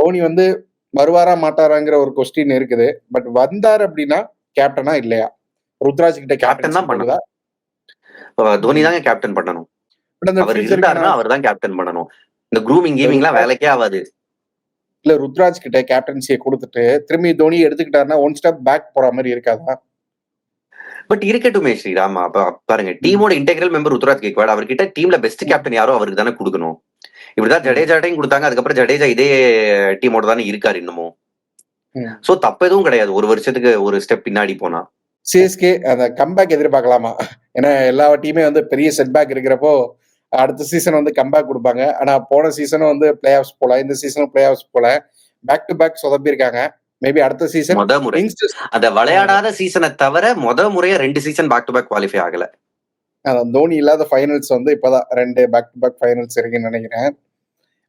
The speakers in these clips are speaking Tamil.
தோனி வந்து வருவாரா மாட்டாராங்கிற ஒரு கொஸ்டின் இருக்குது. பட் வந்தார் அப்படின்னா கேப்டனா இல்லையா? ருத்ராஜ் கிட்ட கேப்டன் தான் போகுதா? பண்ணணும். தோனி தாங்க கேப்டன் பண்ணணும். பட் அந்த அவர் ஃபியூச்சருக்கான இருந்தாருன்னா அவர் தான் கேப்டன் பண்ணணும். இந்த க்ரூமிங் கீமிங்லாம் வேலைக்கே ஆகாது. இல்ல ருத்ராஜ் கிட்ட கேப்டன்சியை கொடுத்துட்டு திரும்பி தோனி எடுத்துக்கிட்டாருன்னா ஒன் ஸ்டெப் பேக் போற மாதிரி இருக்காதா? பட் இருக்கட்டுமே ஸ்ரீராம். அப்ப பாருங்க, டீமோட இன்டெகிரல் மெம்பர் ருத்ராஜ் கேக்வாட். அவர்கிட்ட டீம்ல பெஸ்ட் கேப்டன் யாரோ அவருக்கு தானே கொடுக்கணும். இப்படிதான் ஜடேஜாட்டையும் கொடுத்தாங்க. அதுக்கப்புறம் ஜடேஜா இதே டீமோட தானே இருக்காரு இன்னமும். சோ தப்பு எதுவும் கிடையாது ஒரு வருஷத்துக்கு ஒரு ஸ்டெப் பின்னாடி போனா. சிஎஸ்கே அந்த கம்பேக் எதிர்பார்க்கலாமா? ஏன்னா எல்லா டீமே வந்து பெரிய செட்பேக் இருக்கிறப்போ அடுத்த சீசன் வந்து கம்பேக் கொடுப்பாங்க. ஆனா போன சீசனும் வந்து பிளே ஆஃப்ஸ் போல, இந்த சீசனும் பிளே ஆஃப்ஸ் போல பேக் டு பேக் சொதப்பிருக்காங்க. மேபி அடுத்த சீசன் முறை அந்த விளையாடாத சீசனை தவிர முறையா 2 season back to back qualify ஆகல. தோனி இல்லாத ஃபைனல்ஸ் வந்து இப்பதான் 2 பேக் டு பேக் ஃபைனல்ஸ் இருக்குன்னு நினைக்கிறேன்.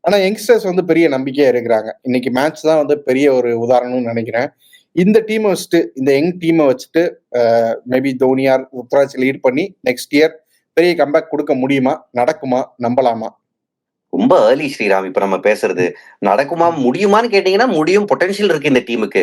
ஆனா யங்ஸ்டர்ஸ் வந்து பெரிய நம்பிக்கையா இருக்கிறாங்க. இன்னைக்கு மேட்ச் தான் வந்து பெரிய ஒரு உதாரணம்னு நினைக்கிறேன். இந்த டீமை வச்சுட்டு இந்த யங் டீமை வச்சுட்டு மேபி தோனியார் ருத்ராஜ் லீட் பண்ணி நெக்ஸ்ட் இயர் பெரிய கம்பேக் கொடுக்க முடியுமா? நடக்குமா? நம்பலாமா? ரொம்ப ஏர்லி ஸ்ரீராம் இப்ப நம்ம பேசுறது. நடக்குமா முடியுமான்னு கேட்டீங்கன்னா முடியும். பொட்டன்ஷியல் இருக்கு இந்த டீமுக்கு.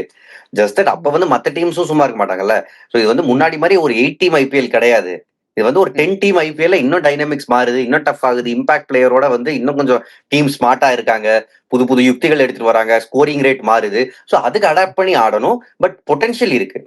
ஜஸ்ட் தட் அப்ப வந்து மத்த டீம்ஸும் சும்மா இருக்க மாட்டாங்கல்ல. சோ இது வந்து முன்னாடி மாதிரி ஒரு 8 டீம் ஐபிஎல் கிடையாது. இது வந்து ஒரு 10 டீம் ஐபிஎல்ல இன்னும் டைனமிக்ஸ் மாறுது, இன்னும் டஃப் ஆகுது. இம்பாக்ட் பிளேயரோட வந்து இன்னும் கொஞ்சம் டீம் ஸ்மார்ட்டா இருக்காங்க. புது புது யுக்திகள் எடுத்துட்டு வராங்க. ஸ்கோரிங் ரேட் மாறுது. சோ அதுக்கு அடாப்ட் பண்ணி ஆடணும். பட் பொட்டன்ஷியல் இருக்கு.